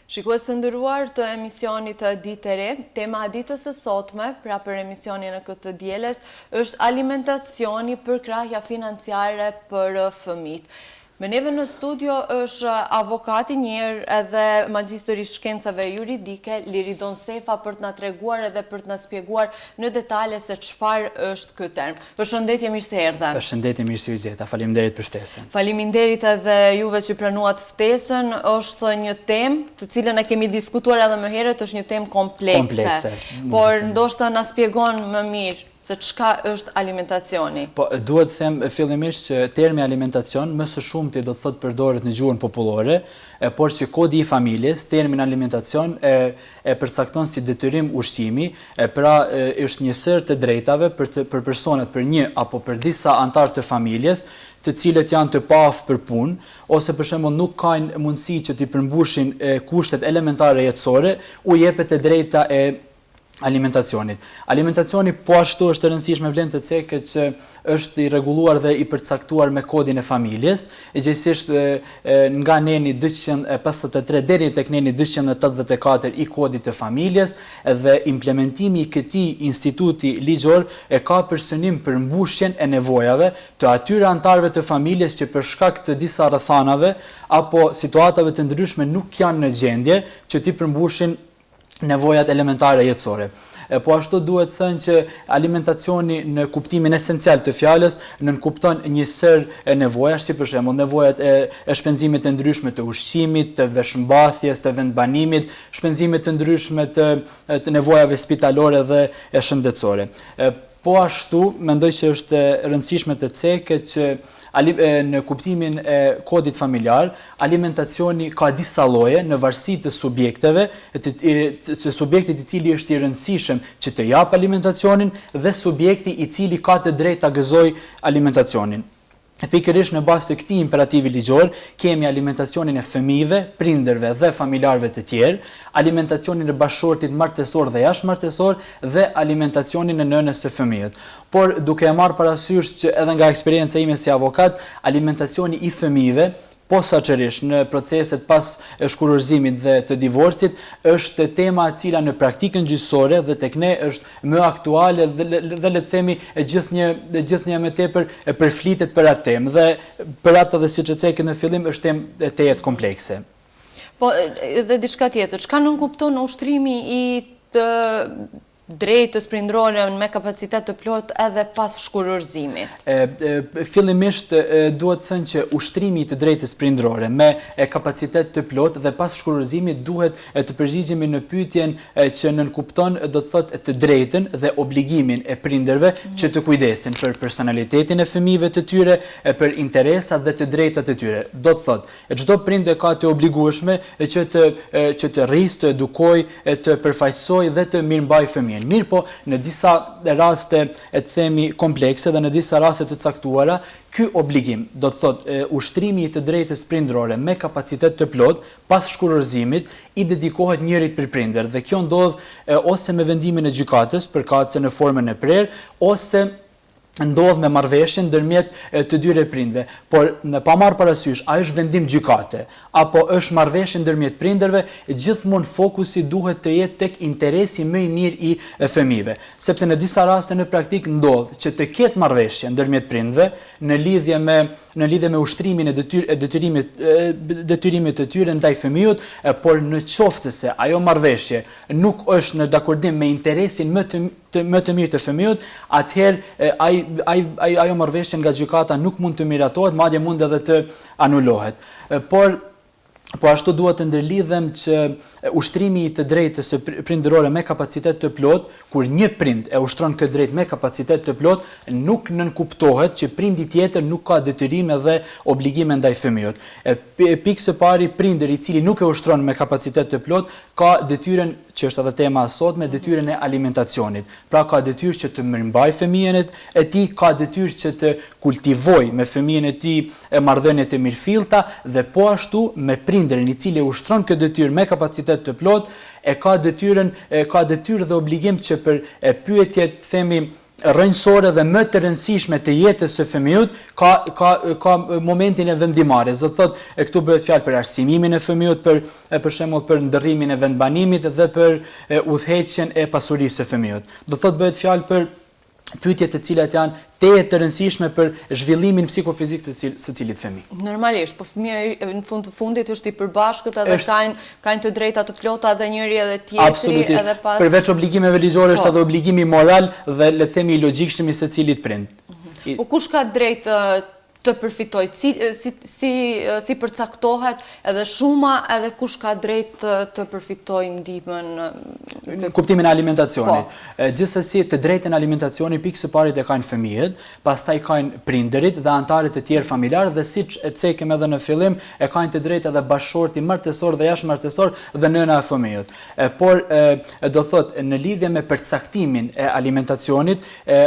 Shikues të nderuar të emisionit Ditë e Re, tema e ditës së sotme, pra për emisionin e këtë dielës, është alimentacioni për krahja financiare për fëmijët. Me neve në studio është avokati njerë edhe magjistër i shkencave juridike, Liridon Sefa, për të na treguar edhe për të na spjeguar në detale se çfarë është ky term. Përshëndetje, mirë se erdhe. Përshëndetje, mirë se u gjeta. Faleminderit për ftesën. Faleminderit edhe juve që pranuat ftesën. Është një temë të cilën e kemi diskutuar edhe më herët, është një temë komplekse. Por ndoshta na spjegon më mirë se çka është alimentacioni. Po, duhet të them fillimisht që termi alimentacion më së shumti do të thotë përdoret në gjuhën popullore, por që kodi i familjes, termin alimentacion e përcakton si detyrim ushqimi, pra është një sër të drejtave për personat, për një apo për disa antar të familjes, të cilët janë të paaftë për punë, ose për shembull nuk kanë mundësi që t'i përmbushin kushtet elementare jetësore, u jepet e drejta e alimentacionit. Alimentacioni po ashtu është e rëndësishme vlen të cekët që është i rregulluar dhe i përcaktuar me kodin e familjes, gjithsesi nga neni 253 deri tek neni 284 i kodit të familjes, dhe implementimi i këtij instituti ligjor e ka për synim përmbushjen e nevojave të atyre antarëve të familjes që për shkak të disa rrethanave apo situatave të ndryshme nuk janë në gjendje që t'i përmbushin nevojat elementare jetësore. Po ashtu duhet thënë që alimentacioni në kuptimin esencial të fjalës nënkupton një sër e nevojash, si për shembull nevojat e shpenzimit të ndryshme të ushqimit, të veshmbathjes, të vendbanimit, shpenzimit të ndryshme të nevojave spitalore dhe e shëndetësore. Po ashtu mendoj që është e rëndësishme të ceket që në kuptimin e kodit familjar, alimentacioni ka disa lloje në varësi të subjekteve, të subjektit i cili është i rëndësishëm që të jap alimentacionin dhe subjekti i cili ka të drejtë ta gëzojë alimentacionin. Pikërisht në bazë të këtij imperativi ligjor, kemi alimentacionin e fëmijëve, prindërve dhe familjarëve të tjerë, alimentacionin e bashkëshortit martesor dhe jashtëmartesor dhe alimentacionin e nënës së fëmijët. Por duke e marrë parasysh që edhe nga eksperienca ime si avokat, alimentacioni i fëmijëve posaçërisht në proceset pas shkurorzimit dhe të divorcit është tema e cila në praktikën gjyqësore dhe tek ne është më aktuale dhe le të themi gjithnjë më tepër përflitet për atë temë dhe për atë edhe siç e cekë në fillim është temë të jetë komplekse. Po edhe diçka tjetër, çka nënkupton ushtrimi i të drejtës prindrore me kapacitet të plot edhe pas shkurorzimit? Fillimisht duhet thënë që ushtrimi i të drejtës prindrore me kapacitet të plot dhe pas shkurorzimit duhet të përgjigjemi në pyetjen që nënkupton do të thotë të drejtën dhe obligimin e prindërve që të kujdesin për personalitetin e fëmijëve të tyre, për interesat dhe të drejtat e tyre. Do të thotë çdo prindër ka të obligueshme që të rrisë, të edukojë, të përfaqësojë dhe të mirëmbajë fëmijën. Mirë po, në disa raste e të themi komplekse dhe në disa raste të caktuara, ky obligim, do të thotë ushtrimi i të drejtës prindrore me kapacitet të plot pas shkurorzimit i dedikohet njërit për prindër dhe kjo ndodh ose me vendimin e gjykatës përkatëse në formën e prerë ose ndodh me marrëveshjen ndërmjet të dy prindërve, por pa marrë parasysh a është vendim gjykate apo është marrëveshje ndërmjet prindërve, gjithmonë fokusi duhet të jetë tek interesi më i mirë i fëmijëve, sepse në disa raste në praktik ndodh që të ketë marrëveshje ndërmjet prindërve në lidhje me ushtrimin e detyrimit të tyre ndaj fëmijët, por në qoftë se ajo marrëveshje nuk është në dakordim me interesin më të mirë të fëmijët, atëherë ajo marrëveshje nga gjykata nuk mund të miratohet, madje mund edhe të anulohet. Po ashtu duhet të ndërlidhem që ushtrimi i të drejtës prindërore me kapacitet të plot, kur një prind e ushtron këtë drejtë me kapacitet të plot, nuk nënkuptohet që prindi tjetër nuk ka detyrime dhe obligime ndaj fëmijët. Pikë së pari, prindëri i cili nuk e ushtron me kapacitet të plot ka detyrën, që është edhe tema e sotme, detyrën e alimentacionit. Pra ka detyrë që të mirëmbajë fëmijën e tij, ka detyrë që të kultivojë me fëmijën e tij marrëdhënie të mirëfillta dhe po ashtu me prindërin i cili ushtron këtë detyrë me kapacitet të plot, ka detyrë dhe obligim që për pyetjet themi rrënjësore dhe më të rëndësishme të jetës së fëmijës ka momentin e vendimarrjes. Do të thotë këtu bëhet fjalë për arsimimin e fëmijës, për shembull për ndërrimin e vendbanimit dhe për udhëheqjen e pasurisë së fëmijës. Do të thotë bëhet fjalë për pyetjet të cilat janë të rëndësishme për zhvillimin psikofizik të secilit fëmijë. Normalisht, po fëmia në fund të fundit është i përbashkët edhe kanë të drejta të plota edhe njëri edhe tjetri edhe pas. Përveç obligimeve ligjore është edhe obligimi moral dhe le të themi i logjikshëm i secilit prind. Po kush ka drejtë të përfitoj, si përcaktohet edhe shuma edhe kush ka drejt të përfitoj ndihmën në kuptimin e alimentacionit. Gjithsesi të drejtën e alimentacionit pikë së pari e kanë fëmijët, pastaj kanë prindërit dhe anëtarët e tjerë familjarë dhe siç e cekëm edhe në fillim, e kanë të drejtë edhe bashkëshorti martesor dhe jashtëmartesor dhe nëna e fëmijët. Por do thotë në lidhje me përcaktimin e alimentacionit,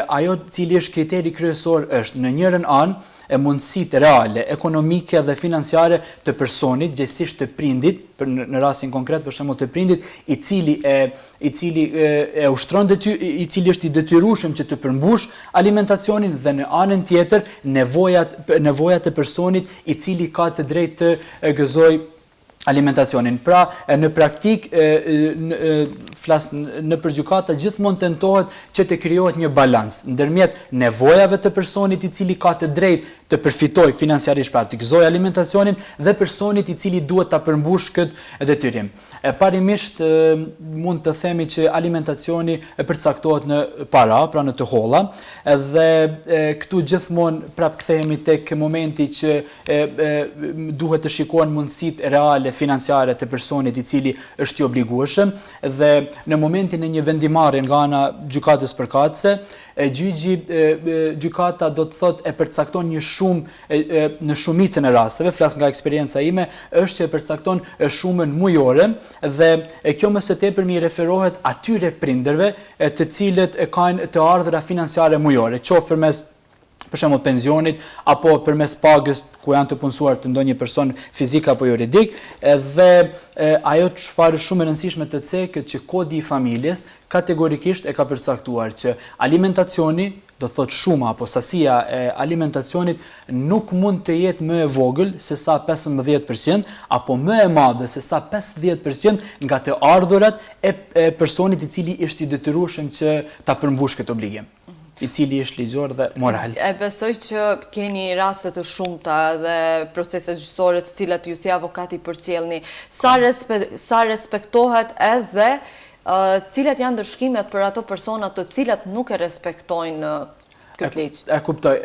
ajo cili është kriteri kryesor është në njërin anë e mundësitë reale, ekonomike dhe financiare të personit, gjithsesi të prindit, në rastin konkret për shembull të prindit, i cili e ushtron i cili është i detyrueshëm që të përmbush alimentacionin dhe në anën tjetër nevojat e personit i cili ka të drejtë të gëzojë alimentacionin. Pra, në praktik, në përgjykata gjithmonë tentohet që të krijohet një balans ndërmjet nevojave të personit i cili ka të drejtë të përfitoj financiarisht pra të gëzojë alimentacionin dhe personit i cili duhet ta përmbush këtë detyrim. Parimisht mund të themi që alimentacioni përcaktohet në para, pra në të holla, dhe këtu gjithmonë prap kthehemi tek momenti që duhet të shikohen mundësitë reale financiare të personit i cili është i obligueshëm dhe në momentin e një vendimarrje nga ana gjykatës përkatëse, gjykata do të thotë e përcakton një shumë në shumicën e rasteve, flas nga eksperienca ime, është që e përcakton shumën mujore dhe kjo më së tepër i referohet atyre prindërve të cilët kanë të ardhura financiare mujore, qoftë përmes për shembull pensionit apo përmes pagës ku janë të punësuar të ndonjë person fizik apo juridik, dhe ajo çfarë shumë e rëndësishme të cekët që kodi i familjes kategorikisht e ka përcaktuar që alimentacioni, do thotë shuma apo sasia e alimentacionit nuk mund të jetë më e vogël se sa 15% apo më e madhe se sa 50% nga të ardhurat e personit i cili është i detyrueshëm që ta përmbush këtë obligim, i cili është ligjor dhe moral. E besoj që keni raste të shumta dhe procese gjyqësore të cilat ju si avokati përcjellni. Sa respektohet edhe cilat janë ndërshkimet për ato persona të cilat nuk e respektojnë këtë ligj? E kuptoj.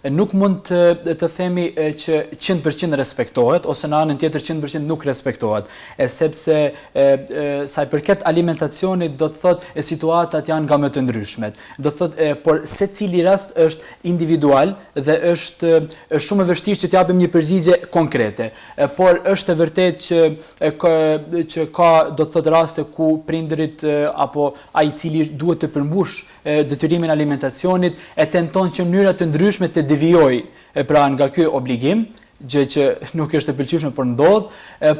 Nuk mund të themi që 100% respektohet ose në anën tjetër 100% nuk respektohet, sepse sa i përket alimentacionit do të thotë situatat janë nga më të ndryshmet. Do të thotë por secili rast është individual dhe është shumë e vështirë që të japim një përgjigje konkrete. Por është e vërtetë që ka do të thotë raste ku prindërit apo ai i cili duhet të përmbush detyrimin e alimentacionit e tenton që mënyra të ndryshme të devijojë pra nga ky obligim, gjë që nuk është e pëlqyeshme por ndodh,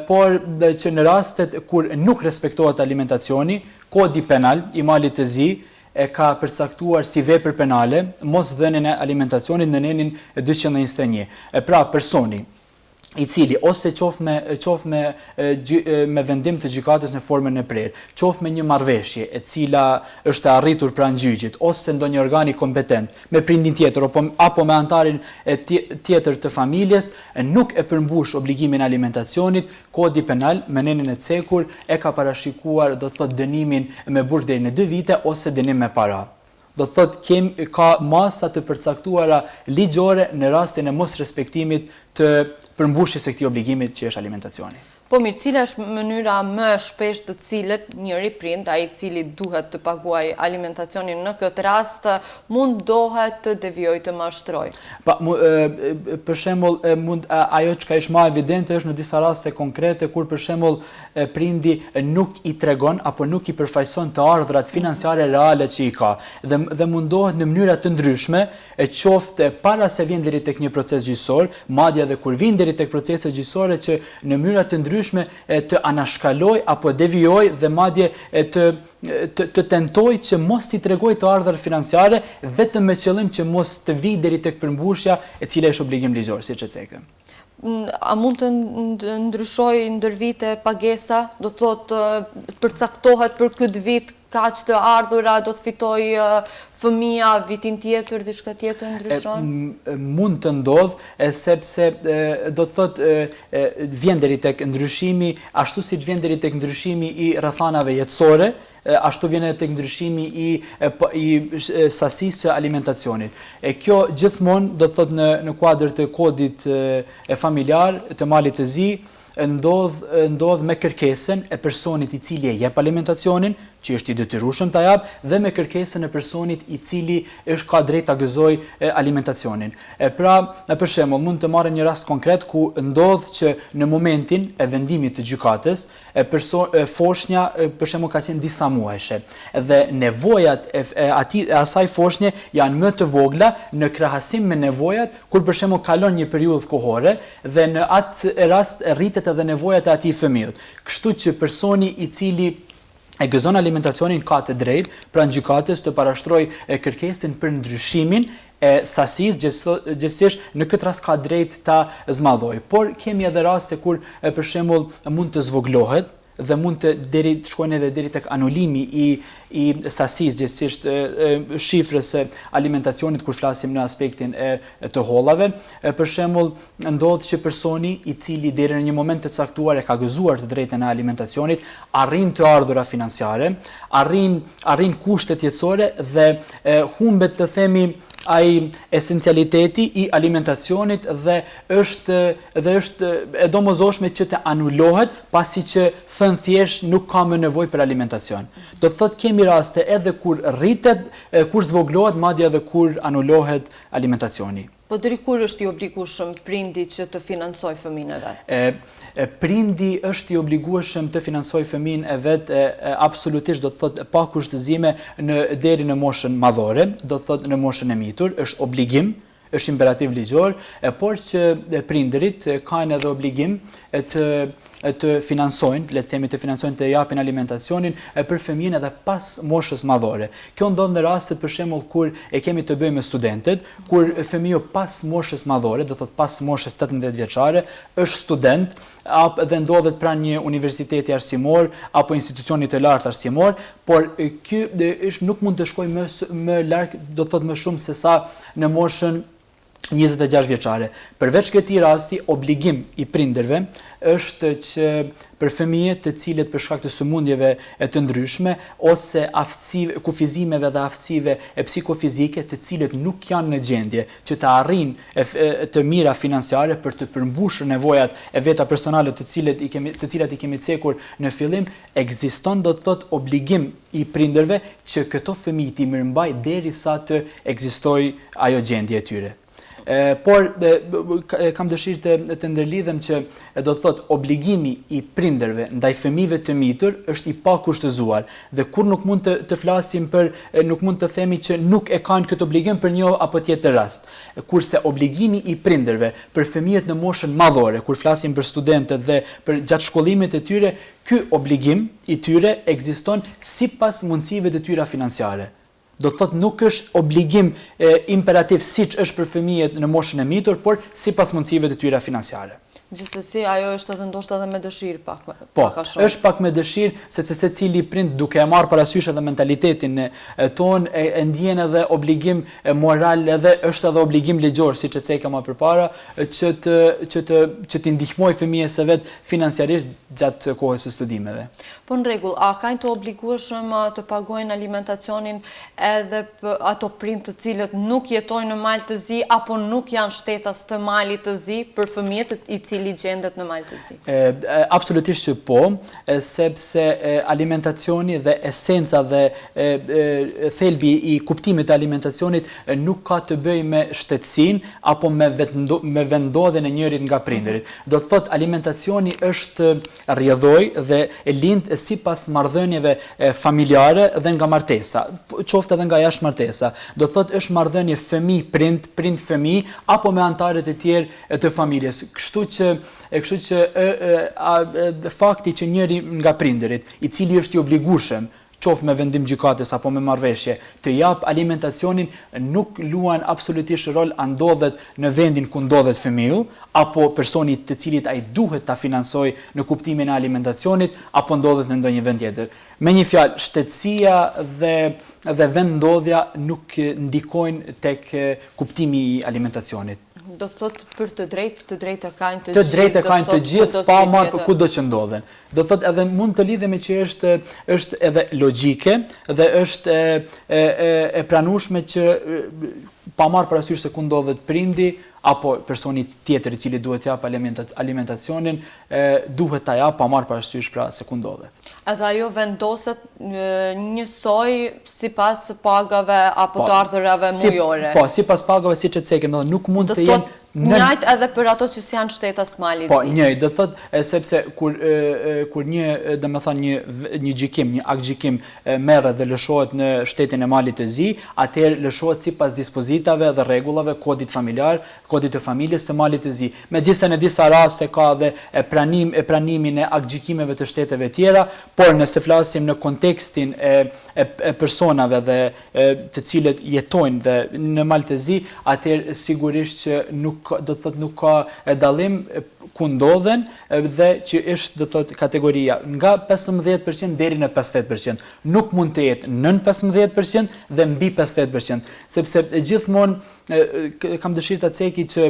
por që në rastet kur nuk respektohet alimentacioni, kodi penal i Malit të Zi e ka përcaktuar si vepër penale mosdhënien e alimentacionit në nenin 221. Pra personi i cili ose qoftë me vendim të gjykatës në formën e prerë, qoftë me një marrëveshje e cila është arritur pranë gjyqit, ose ndonjë organi kompetent me prindin tjetër apo me antarin tjetër të familjes, nuk e përmbush obligimin e alimentacionit, kodi penal me nenin e cekur e ka parashikuar do të thotë dënimin me burg deri në 2 vite ose dënim me para. Do të thotë ka masa të përcaktuara ligjore në rastin e mos respektimit të përmbushjes së këtij obligimit që është alimentacioni. Po mirë, cila është mënyra më shpesh të cilët njëri prind, ai i cili duhet të paguajë alimentacionin në këtë rast, mundohet të devijojë të mashtrojë? Për shembull, ajo që është më evidente është në disa raste konkrete kur për shembull prindi nuk i tregon apo nuk i përfaqëson të ardhurat financiare reale që i ka dhe mundohet në mënyra të ndryshme, qoftë para se vjen deri tek një proces gjyqësor, madje edhe kur vjen deri tek proceset gjyqësore që në mënyra të ndryshme ndryshme të anashkaloj apo devijoj dhe madje të tentoj që mos t'i tregoj të ardhurat financiare vetëm me qëllim që mos të vi deri tek përmbushja e cila është obligim ligjor, siç e cekëm. A mund të ndryshoj ndër vite pagesa, do të thotë përcaktohet për këtë vit kaq të ardhura do të fitoj fëmia, vitin tjetër, diçka tjetër ndryshon? Mund të ndodh, sepse do të thotë vjen deri tek ndryshimi, ashtu siç vjen deri tek ndryshimi i rrethanave jetësore, ashtu vjen edhe tek ndryshimi i sasisë së alimentacionit. Kjo gjithmonë do të thotë në kuadër të kodit familjar të malit të zi, ndodh me kërkesën e personit i cili e jep alimentacionin, që është i detyrueshëm ta jap, dhe me kërkesën e personit i cili ka drejt ta gëzojë alimentacionin. Pra, për shembull, mund të marrim një rast konkret ku ndodh që në momentin e vendimit të gjykatës, foshnja për shembull ka qenë disa muajshe, dhe nevojat e asaj foshnje janë më të vogla në krahasim me nevojat kur për shembull kalon një periudhë kohore dhe në atë rast rritet edhe nevojat e atij fëmijët. Kështu që personi i cili e gëzon alimentacionin ka të drejtë pranë gjykatës të parashtrojë kërkesën për ndryshimin e sasisë, gjithsesi në këtë rast ka drejt ta zmadhojë. Por kemi edhe raste kur për shembull mund të zvoglohet dhe mund të shkojnë edhe deri tek anulimi i sasisë, gjithsesi shifrës së alimentacionit kur flasim në aspektin e të hollave. Për shembull, ndodh që personi i cili deri në një moment të caktuar e ka gëzuar të drejtën e alimentacionit, arrin të ardhura financiare, arrin kushtet jetësore dhe humbet të themi ai esencialiteti i alimentacionit dhe është e domosdoshme që të anulohet pasi që thënë thjesht nuk ka më nevojë për alimentacion. Do të thotë kemi raste edhe kur rritet, kur zvoglohet, madje edhe kur anulohet alimentacioni. Po deri kur është i obligueshëm prindi që të financoj fëmijën e vet? Prindi është i obligueshëm të financojë fëmijën e vet absolutisht, do të thotë pa kushtëzime deri në moshën madhore, do të thotë në moshën e mitur, është obligim, është imperativ ligjor, por që prindërit kanë edhe obligim të financojnë, le të themi të financojnë, të japin alimentacionin për fëmijën edhe pas moshës madhore. Kjo ndodh në rastet për shembull kur e kemi të bëjmë me studentët, kur fëmiu pas moshës madhore, do thotë pas moshës 18 vjeçare, është student dhe ndodhet pranë një universiteti arsimor apo institucioni të lartë arsimor, por ky nuk mund të shkojë më larg, do thotë më shumë se sa në moshën 26 vjeçare. Përveç këtij rasti, obligim i prindërve është që për fëmijët të cilët për shkak të sëmundjeve të ndryshme ose kufizimeve dhe aftësive psikofizike të cilët nuk janë në gjendje që të arrijnë të mira financiare për të përmbushur nevojat e veta personale të cilat i kemi cekur në fillim, ekziston, do të thotë, obligim i prindërve që këto fëmijë t'i mirëmbajnë derisa të ekzistojë ajo gjendje e tyre. Por kam dëshirë të ndërlidhem që do të thotë obligimi i prindërve ndaj fëmijëve të mitur është i pakushtëzuar dhe kur nuk mund të flasim nuk mund të themi që nuk e kanë këtë obligim për një apo tjetër rast. Kurse obligimi i prindërve për fëmijët në moshën madhore, kur flasim për studentët dhe për gjatë shkollimit të tyre, ky obligim i tyre ekziston sipas mundësive të tyre financiare. Do të thotë nuk është obligim imperativ siç është për fëmijët në moshën e mitur, por sipas mundësive të tyre financiare. Gjithsesi, ajo është edhe ndoshta edhe me dëshirë pak. Po, është pak me dëshirë, sepse secili prind duke e marrë parasysh edhe mentalitetin ton e ndjen edhe obligim moral edhe është edhe obligim ligjor, siç e cekëm më përpara, që të ndihmoj fëmijës së vet financiarisht gjatë kohës së studimeve. Po në rregull, a kanë të obligueshëm të pagojnë alimentacionin edhe ato prind të cilët nuk jetojnë në mal të zi apo nuk janë shtetas të malit të zi për fëmijët i cili gjendet në mal të zi? Absolutisht që po, sepse alimentacioni dhe esenca dhe thelbi i kuptimit të alimentacionit nuk ka të bëjë me shtetësinë apo me vendodhjen e njërit nga prindërit. Do të thotë alimentacioni është rrjedhoj dhe lind sipas marrëdhënieve familjare dhe nga martesa, qoftë edhe nga jashtë martesa. Do të thotë është marrëdhënie fëmijë-prind, prind-fëmijë apo me anëtarët e tjerë të familjes. Kështu që që fakti që njëri nga prindërit, i cili është i obligueshëm, qoftë me vendim gjykatës apo me marrëveshje, të jap alimentacionin, nuk luan absolutisht rol a ndodhet në vendin ku ndodhet fëmiu, apo personi të cilit ai duhet ta financojë në kuptimin e alimentacionit, apo ndodhet në ndonjë vend tjetër. Me një fjalë, shtetësia dhe vendndodhja nuk ndikojnë tek kuptimi i alimentacionit. Do të thotë për të drejtë kanë të gjithë. Të drejtë kanë të gjithë, pa marrë për kudo që ndodhen. Do të thotë edhe mund të lidhemi që është edhe logjike dhe është e pranueshme që pa marrë parasysh se ku ndodhet prindi apo personi tjetër i cili duhet jap alimentacionin, duhet ta jap pa marrë parasysh pra se ku ndodhet. Edhe ajo vendoset njësoj sipas pagave apo të ardhurave mujore. Po, sipas pagave siç e cekim, nuk mund të jenë njëjtë edhe për ato që janë shtetas të malit. Po, njëjtë, do thotë sepse kur një gjykim, një akt gjykim merret dhe lëshohet në shtetin e Malit të Zi, atëherë lëshohet sipas dispozitave dhe rregullave kodit familjar, kodit të familjes të Malit të Zi. Megjithëse në disa raste ka edhe pranimin e akt gjykimeve të shteteve tjera, por nëse flasim në kontekstin e personave dhe të cilët jetojnë dhe në Mal të Zi, atëherë sigurisht që nuk ka dallim ku ndodhen dhe që është do thotë kategoria nga 15% deri në 58%. Nuk mund të jetë nën 15% dhe mbi 58%, sepse gjithmonë kam dëshirë ta ceki që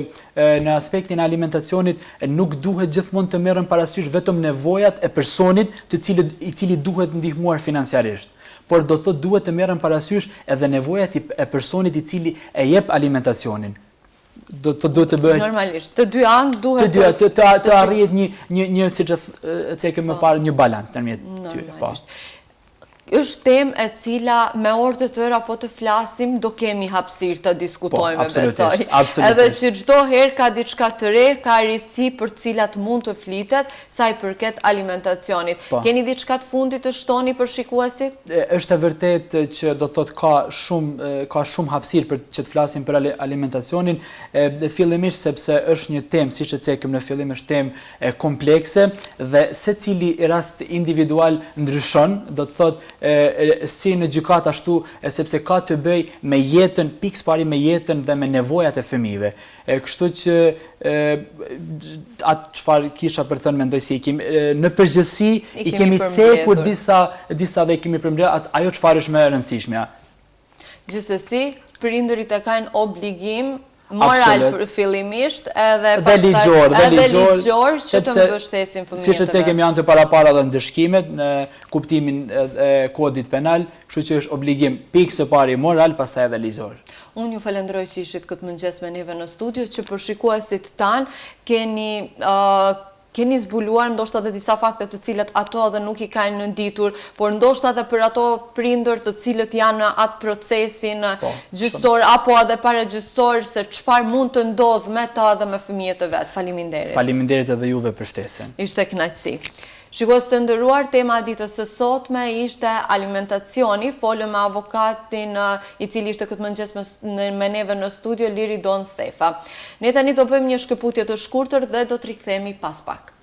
në aspektin e alimentacionit nuk duhet gjithmonë të merren parasysh vetëm nevojat e personit i cili duhet ndihmuar financiarisht, por do thotë duhet të merren parasysh edhe nevojat e personit i cili e jep alimentacionin. Duhet të bëhet normalisht. Të dy anë duhet të arrihet një siç e cekëm më parë, një balans ndërmjet tyre. Po. Është temë e cila me orë të tëra po të flasim do kemi hapësirë të diskutojmë, besoj. Edhe që çdo herë ka diçka të re, ka risi për cilat mund të flitet sa i përket alimentacionit. Keni diçka të fundit të shtoni për shikuesit? Është e vërtetë që do thotë ka shumë hapësirë për që të flasim për alimentacionin, fillimisht sepse është një temë, siç e cekëm në fillim, është temë komplekse dhe secili rast individual ndryshon, do të thotë si në gjykat ashtu, sepse ka të bëj me jetën, pikës pari me jetën dhe me nevojat e fëmijëve. Kështu që atë çfarë kisha për thënë, mendoj se në përgjithësi i kemi cekur disa dhe i kemi përmbledhur ajo çfarë është më e rëndësishme. Gjithsesi, prindërit e kanë obligim moral fillimisht edhe ligjor që të mbështesin fëmijët. Siç e cekëm janë të parapara dhe ndëshkimet në kuptimin e kodit penal, kështu që është obligim pikë së pari moral, pastaj edhe ligjor. Unë ju falenderoj që ishit këtë mëngjes me neve në studio, që për shikuesit tanë keni zbuluar ndoshta dhe disa fakte të cilat ato edhe nuk i kanë nënditur, por ndoshta edhe për ato prindër të cilët janë në atë procesin gjyqësor apo edhe paragjyqësor, se çfarë mund të ndodhë me ta dhe me fëmijët e vet. Faleminderit. Faleminderit edhe juve për ftesën. Ishte kënaqësi. Shikues të nderuar, tema e ditës së sotme ishte alimentacioni. Folëm me avokatin i cili ishte këtë mëngjes me neve në studio, Liridon Sefa. Ne tani do bëjmë një shkëputje të shkurtër dhe do të rikthehemi pas pak.